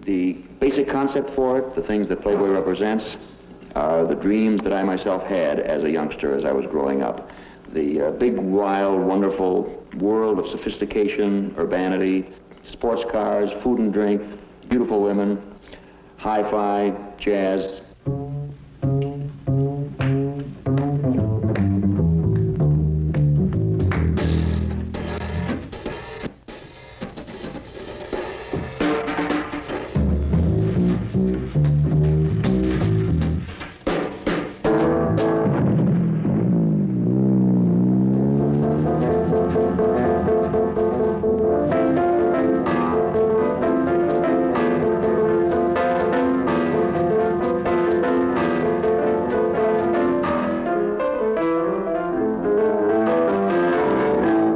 The basic concept for it, the things that Playboy represents, are the dreams that I myself had as a youngster as I was growing up. The big, wild, wonderful world of sophistication, urbanity, sports cars, food and drink, beautiful women, hi-fi, jazz.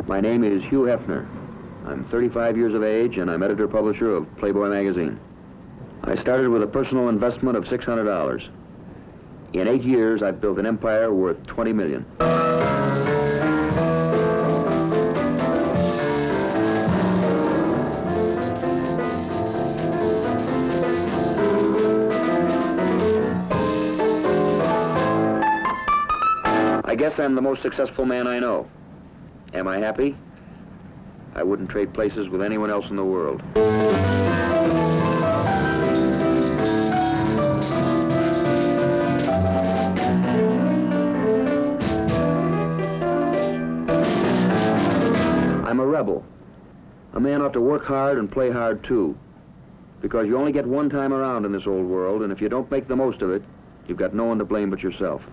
My name is Hugh Hefner. I'm 35 years of age, and I'm editor-publisher of Playboy magazine. I started with a personal investment of $600. In 8 years, I've built an empire worth $20 million. I guess I'm the most successful man I know. Am I happy? I wouldn't trade places with anyone else in the world. I'm a rebel. A man ought to work hard and play hard too, because you only get one time around in this old world, and if you don't make the most of it, you've got no one to blame but yourself.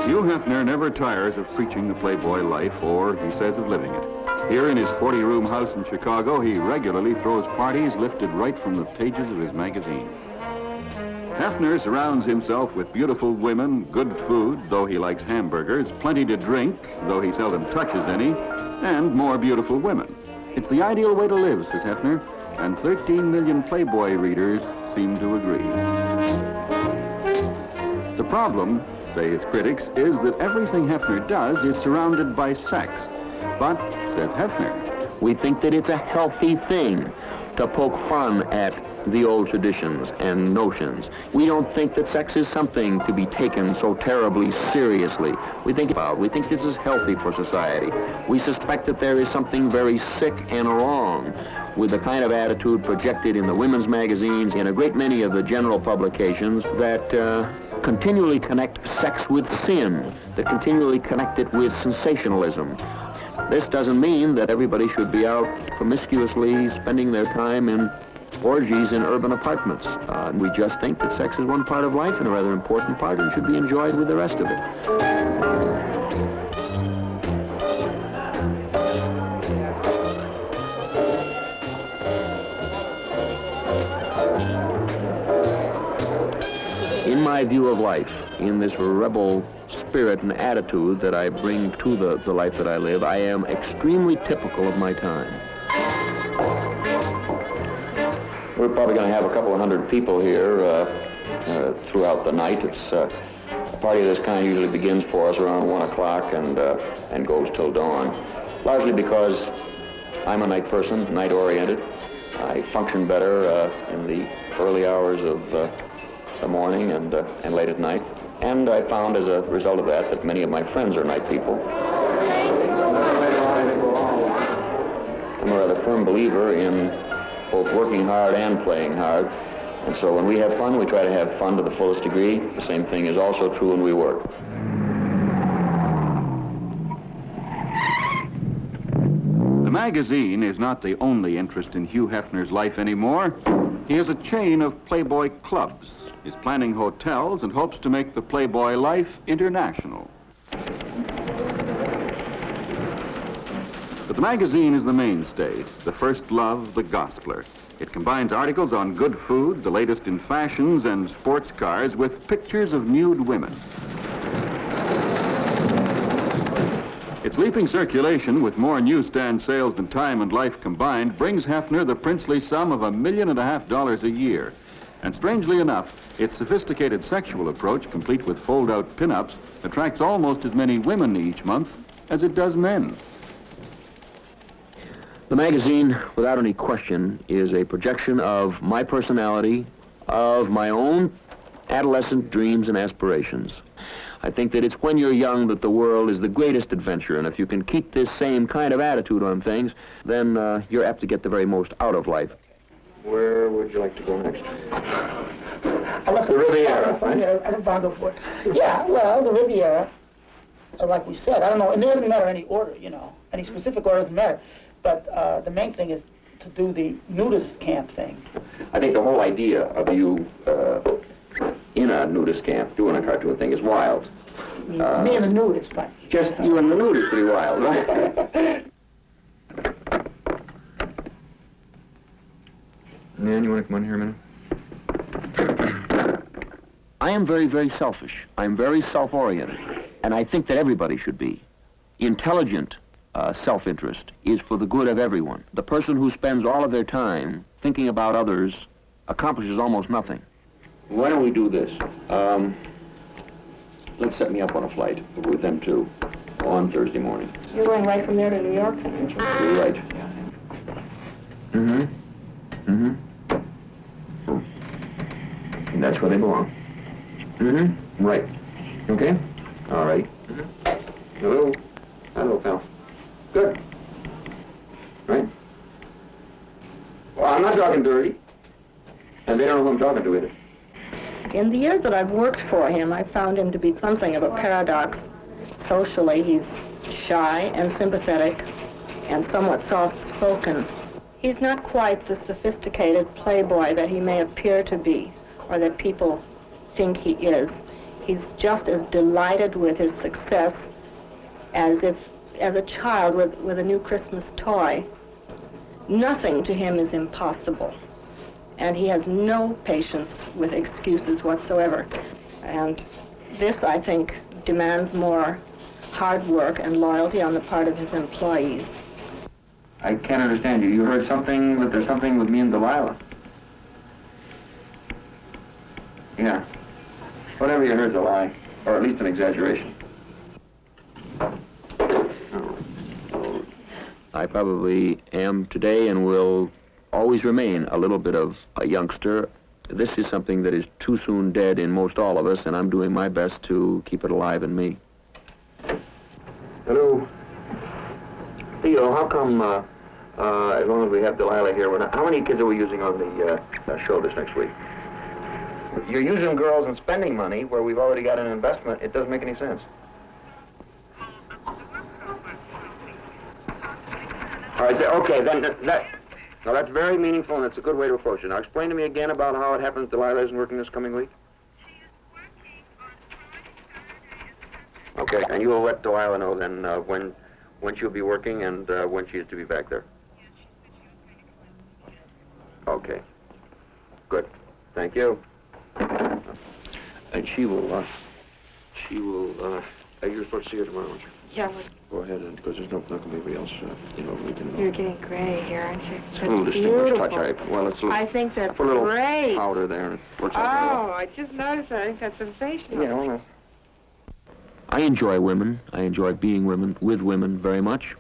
Hugh Hefner never tires of preaching the Playboy life, or, he says, of living it. Here in his 40-room house in Chicago, he regularly throws parties lifted right from the pages of his magazine. Hefner surrounds himself with beautiful women, good food, though he likes hamburgers, plenty to drink, though he seldom touches any, and more beautiful women. It's the ideal way to live, says Hefner, and 13 million Playboy readers seem to agree. The problem, say his critics, is that everything Hefner does is surrounded by sex. But, says Hefner, we think that it's a healthy thing to poke fun at the old traditions and notions. We don't think that sex is something to be taken so terribly seriously. We think this is healthy for society. We suspect that there is something very sick and wrong with the kind of attitude projected in the women's magazines, in a great many of the general publications that continually connect sex with sin, that continually connect it with sensationalism. This doesn't mean that everybody should be out promiscuously spending their time in orgies in urban apartments. We just think that sex is one part of life and a rather important part and should be enjoyed with the rest of it. In my view of life, in this rebel spirit and attitude that I bring to the life that I live, I am extremely typical of my time. We're probably going to have a couple of hundred people here throughout the night. It's a party of this kind usually begins for us around 1 o'clock and goes till dawn, largely because I'm a night person, night-oriented. I function better in the early hours of the morning and late at night. And I found as a result of that many of my friends are night people. I'm a rather firm believer in both working hard and playing hard. And so when we have fun, we try to have fun to the fullest degree. The same thing is also true when we work. The magazine is not the only interest in Hugh Hefner's life anymore. He has a chain of Playboy clubs. He's planning hotels and hopes to make the Playboy life international. But the magazine is the mainstay, the first love, the gospeler. It combines articles on good food, the latest in fashions and sports cars, with pictures of nude women. Its leaping circulation, with more newsstand sales than Time and Life combined, brings Hefner the princely sum of $1.5 million a year. And strangely enough, its sophisticated sexual approach, complete with fold-out pin-ups, attracts almost as many women each month as it does men. The magazine, without any question, is a projection of my personality, of my own adolescent dreams and aspirations. I think that it's when you're young that the world is the greatest adventure, and if you can keep this same kind of attitude on things, then you're apt to get the very most out of life. Where would you like to go next? The Riviera, right? Yeah, well, the Riviera, like we said, I don't know, and it doesn't matter any order, you know, any specific order doesn't matter, but the main thing is to do the nudist camp thing. I think the whole idea of you in a nudist camp doing a cartoon thing is wild. Me and the nudist, but... Just you and the nude is pretty wild, right? Man, you want to come on here a minute? I am very, very selfish. I'm very self-oriented, and I think that everybody should be. Intelligent self-interest is for the good of everyone. The person who spends all of their time thinking about others accomplishes almost nothing. Why don't we do this? Let's set me up on a flight with them two on Thursday morning. You're going right from there to New York? You're right. And that's where they belong. Right. Okay? All right. Hello. Hello, pal. Good. Right? Well, I'm not talking dirty. And they don't know who I'm talking to either. In the years that I've worked for him, I found him to be something of a paradox. Socially, he's shy and sympathetic and somewhat soft-spoken. He's not quite the sophisticated playboy that he may appear to be, or that people think he is. He's just as delighted with his success as a child with a new Christmas toy. Nothing to him is impossible. And he has no patience with excuses whatsoever. And this, I think, demands more hard work and loyalty on the part of his employees. I can't understand you. You heard something, that there's something with me and Delilah. Yeah. Whatever you heard's a lie, or at least an exaggeration. I probably am today and will always remain a little bit of a youngster. This is something that is too soon dead in most all of us, and I'm doing my best to keep it alive in me. Hello. Theo, how come, as long as we have Delilah here, how many kids are we using on the show this next week? You're using girls and spending money where we've already got an investment. It doesn't make any sense. All right, okay, then now that's very meaningful, and it's a good way to approach it. Now explain to me again about how it happens Delilah isn't working this coming week. Okay, and you will let Delilah know then when she'll be working and when she is to be back there. Okay, good, thank you. And you're supposed to see her tomorrow, aren't you? Yeah, Go ahead, because there's not going to be anybody else, we can... you're getting gray here, aren't you? That's too much touch. Well, it's a little... I think that's put a little great. powder there, and it works out very well. Oh, I just noticed that. I think that's sensational. Yeah, well, I enjoy women. I enjoy being with women very much.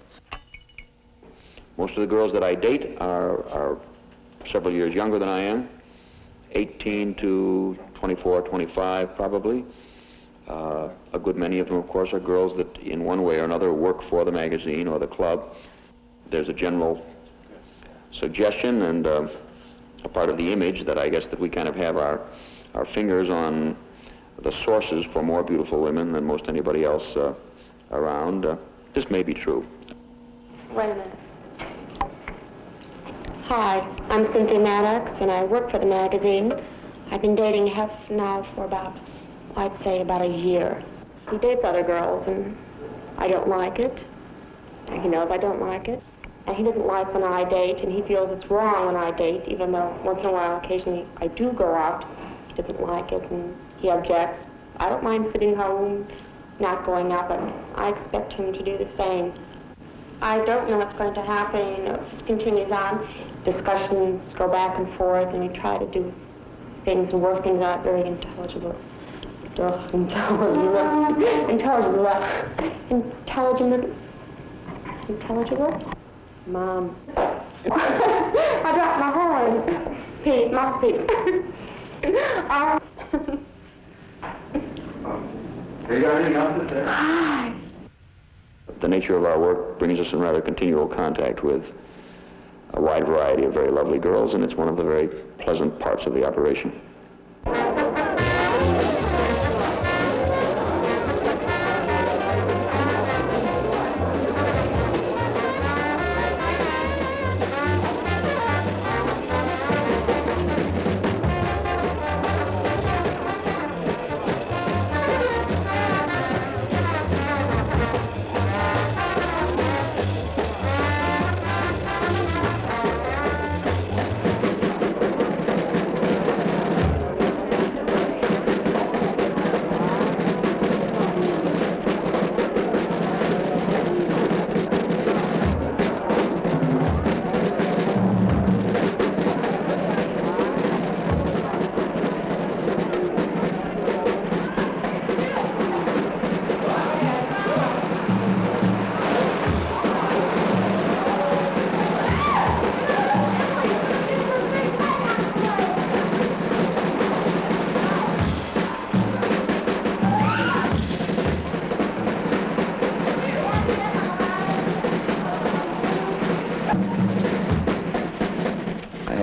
Most of the girls that I date are several years younger than I am, 18 to 24, 25 probably. A good many of them, of course, are girls that in one way or another work for the magazine or the club. There's a general suggestion and a part of the image that I guess that we kind of have our fingers on the sources for more beautiful women than most anybody else around. This may be true. Wait a minute. Hi, I'm Cynthia Maddox, and I work for the magazine. I've been dating Hef now for about, I'd say about a year. He dates other girls, and I don't like it. And he knows I don't like it. And he doesn't like when I date, and he feels it's wrong when I date, even though once in a while, occasionally, I do go out. He doesn't like it, and he objects. I don't mind sitting home, not going out, but I expect him to do the same. I don't know what's going to happen. If this continues on, discussions go back and forth, and we try to do things and work things out very intelligible. Intelligible? Mom. I dropped my horn. Pete, mouthpiece. You got anything else to say? The nature of our work brings us in rather continual contact with a wide variety of very lovely girls, and it's one of the very pleasant parts of the operation.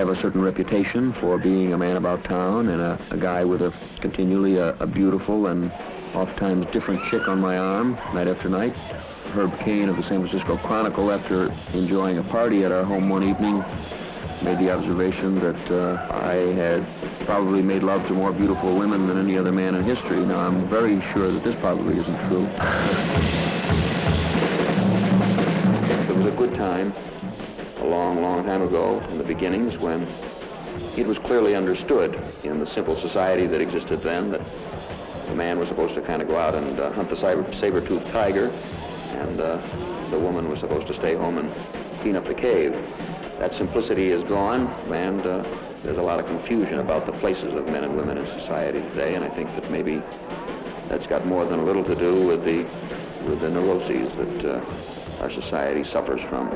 A certain reputation for being a man about town and a guy with continually a beautiful and oftentimes different chick on my arm night after night. Herb Cain of the San Francisco Chronicle, after enjoying a party at our home one evening, made the observation that I had probably made love to more beautiful women than any other man in history. Now, I'm very sure that this probably isn't true. It was a good time a long, long time ago, in the beginnings, when it was clearly understood in the simple society that existed then that the man was supposed to kind of go out and hunt the saber-toothed tiger, and the woman was supposed to stay home and clean up the cave. That simplicity is gone, and there's a lot of confusion about the places of men and women in society today, and I think that maybe that's got more than a little to do with the neuroses that our society suffers from.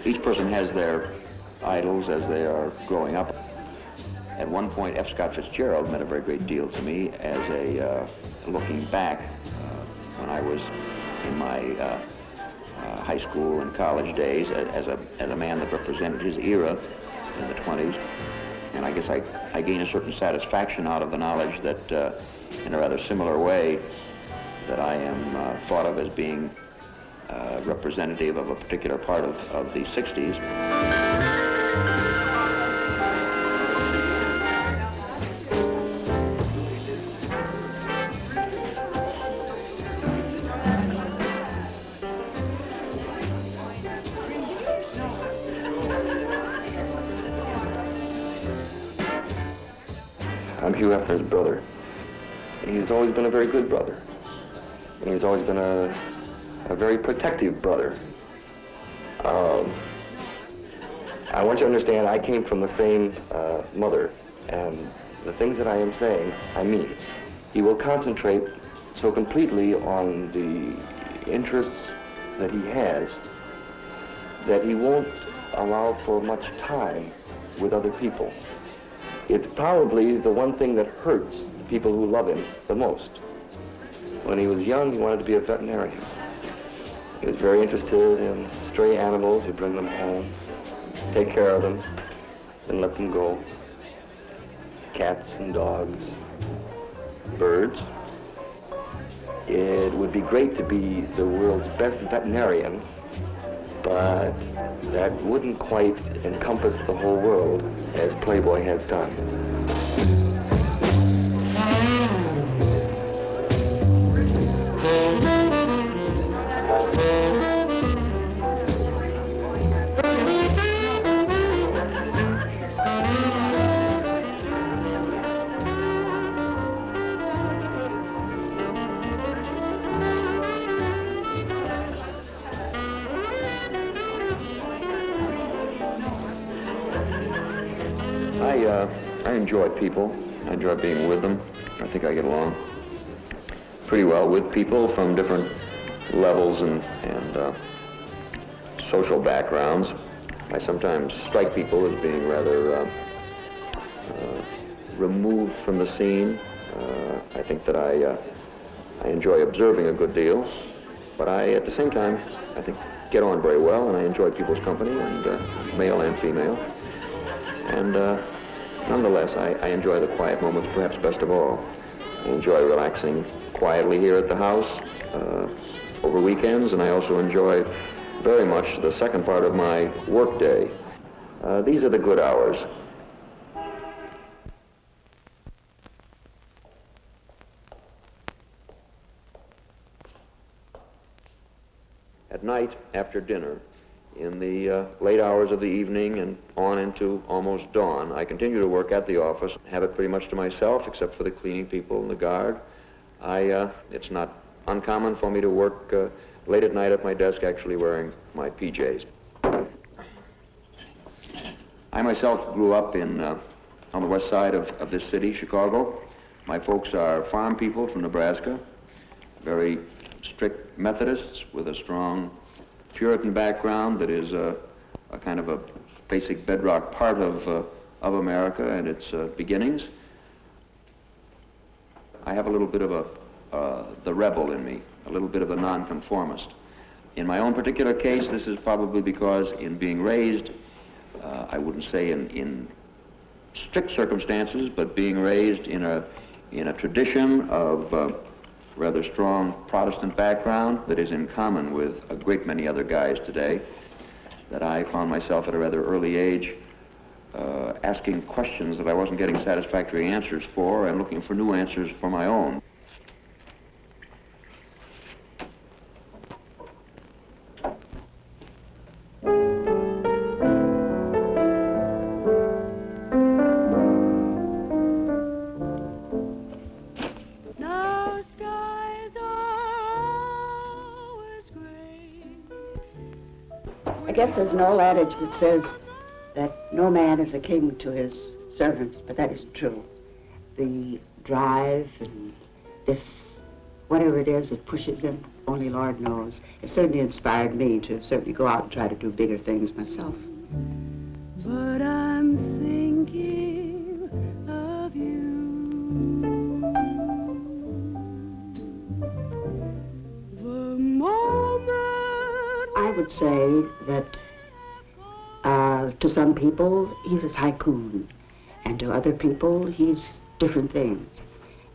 Each person has their idols as they are growing up. At one point, F. Scott Fitzgerald meant a very great deal to me as a looking back when I was in my high school and college days as a man that represented his era in the 20s. And I guess I gain a certain satisfaction out of the knowledge that in a rather similar way that I am thought of as being representative of a particular part of the 60s. I'm Hugh Hefner's brother. And he's always been a very good brother. And he's always been a very protective brother. I want you to understand, I came from the same mother, and the things that I am saying, I mean. He will concentrate so completely on the interests that he has that he won't allow for much time with other people. It's probably the one thing that hurts the people who love him the most. When he was young, he wanted to be a veterinarian. He was very interested in stray animals. He'd bring them home, take care of them, and let them go. Cats and dogs, birds. It would be great to be the world's best veterinarian, but that wouldn't quite encompass the whole world as Playboy has done. I enjoy people. I enjoy being with them. I think I get along pretty well with people from different levels and social backgrounds. I sometimes strike people as being rather removed from the scene. I think that I enjoy observing a good deal, but at the same time, I think get on very well, and I enjoy people's company, and male and female. And nonetheless, I enjoy the quiet moments perhaps best of all. I enjoy relaxing quietly here at the house over weekends, and I also enjoy very much the second part of my work day. These are the good hours. At night, after dinner, in the late hours of the evening and on into almost dawn, I continue to work at the office, have it pretty much to myself except for the cleaning people and the guard. It's not uncommon for me to work late at night at my desk actually wearing my PJs. I myself grew up on the west side of this city, Chicago. My folks are farm people from Nebraska, very strict Methodists with a strong Puritan background that is a kind of a basic bedrock part of America and its beginnings. I have a little bit of the rebel in me, a little bit of a nonconformist. In my own particular case, this is probably because in being raised, I wouldn't say in strict circumstances, but being raised in a tradition of rather strong Protestant background that is in common with a great many other guys today, that I found myself at a rather early age asking questions that I wasn't getting satisfactory answers for and looking for new answers for my own. I guess there's an old adage that says that no man is a king to his servants, but that isn't true. The drive and this, whatever it is that pushes him, only Lord knows. It certainly inspired me to certainly go out and try to do bigger things myself. But I'm thinking of you. The moment I would say that to some people, he's a tycoon, and to other people, he's different things.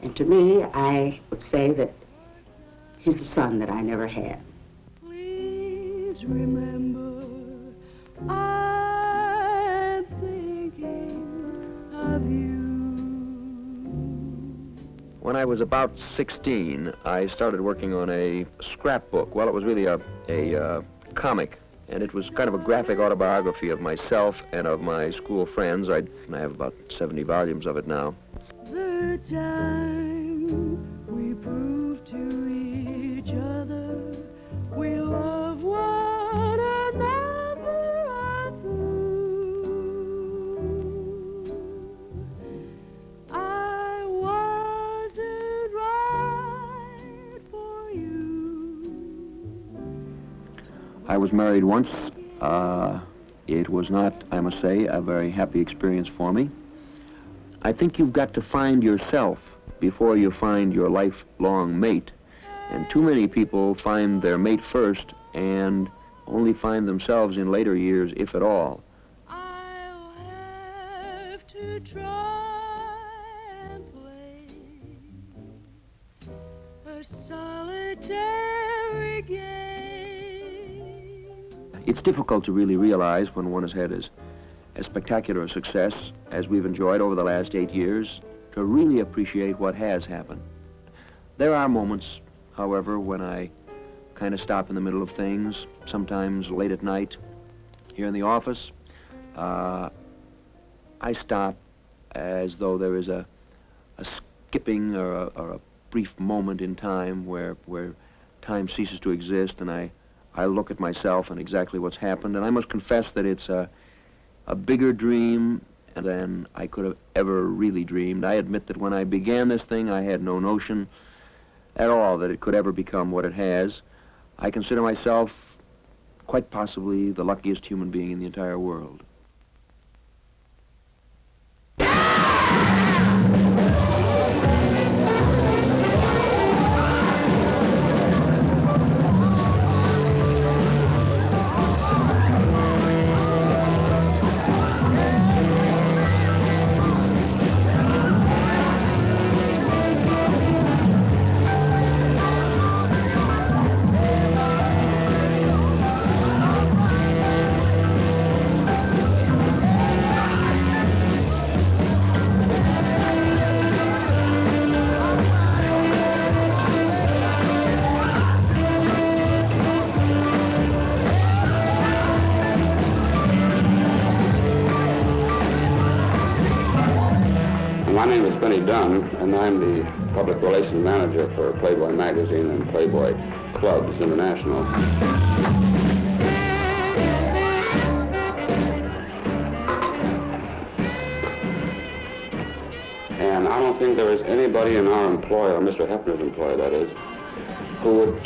And to me, I would say that he's the son that I never had. please remember, I'm thinking of you. When I was about 16, I started working on a scrapbook. Well, it was really a comic, and it was kind of a graphic autobiography of myself and of my school friends. I have about 70 volumes of it now. The time we prove to each other we love one another all through. I wasn't right for you. I was married once. It was not, I must say, a very happy experience for me. I think you've got to find yourself before you find your lifelong mate. And too many people find their mate first and only find themselves in later years, if at all. I'll have to try and play a solitary game. It's difficult to really realize when one has had as spectacular a success as we've enjoyed over the last 8 years, to really appreciate what has happened. There are moments, however, when I kind of stop in the middle of things, sometimes late at night here in the office. I stop as though there is a skipping or a brief moment in time where time ceases to exist, and I look at myself and exactly what's happened, and I must confess that it's a bigger dream than I could have ever really dreamed. I admit that when I began this thing, I had no notion at all that it could ever become what it has. I consider myself quite possibly the luckiest human being in the entire world. My name is Benny Dunn, and I'm the public relations manager for Playboy magazine and Playboy Clubs International. And I don't think there is anybody in our employ, or Mr. Hefner's employ, that is, who would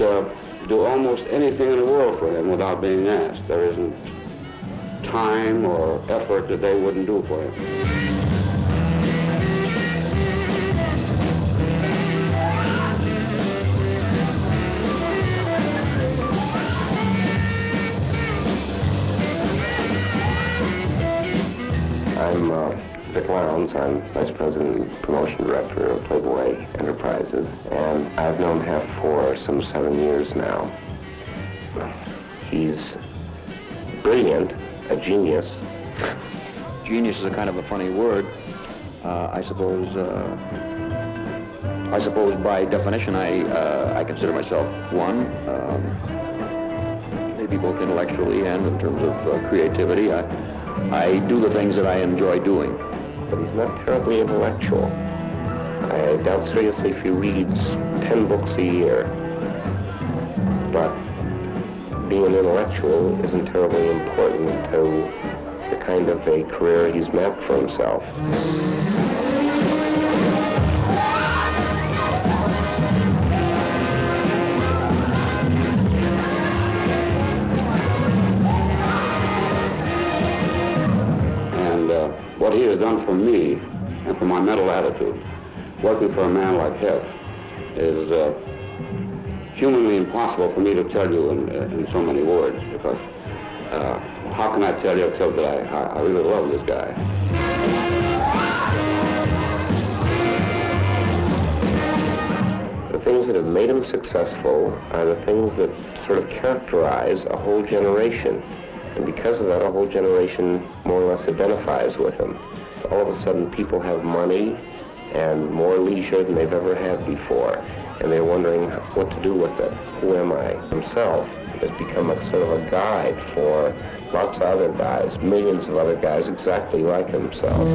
do almost anything in the world for him without being asked. There isn't time or effort that they wouldn't do for him. I'm Vic Lowndes. I'm Vice President and Promotion Director of Playboy Enterprises, and I've known Hef for some 7 years now. He's brilliant, a genius. Genius is a kind of a funny word. I suppose by definition I consider myself one. Maybe both intellectually and in terms of creativity. I do the things that I enjoy doing. But he's not terribly intellectual. I doubt seriously if he reads 10 books a year. But being an intellectual isn't terribly important to the kind of a career he's mapped for himself. What he has done for me and for my mental attitude, working for a man like Hef, is humanly impossible for me to tell you in so many words, because how can I tell you except that I really love this guy. The things that have made him successful are the things that sort of characterize a whole generation. And because of that, a whole generation more or less identifies with him. All of a sudden, people have money and more leisure than they've ever had before. And they're wondering what to do with it. Who am I? Himself has become a sort of a guide for lots of other guys, millions of other guys exactly like himself.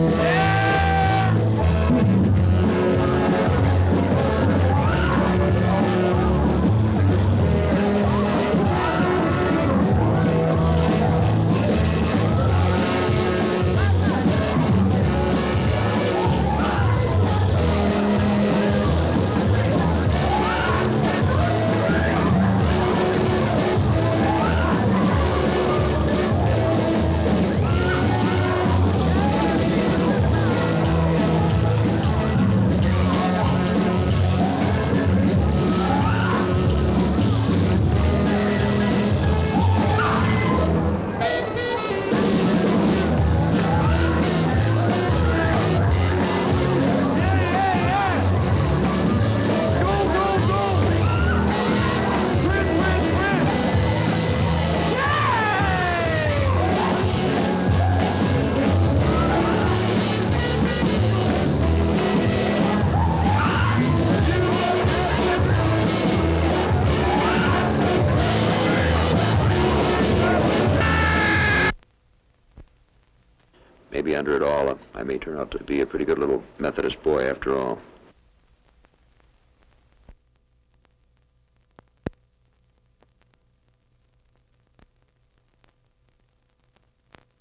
under it all, I may turn out to be a pretty good little Methodist boy after all.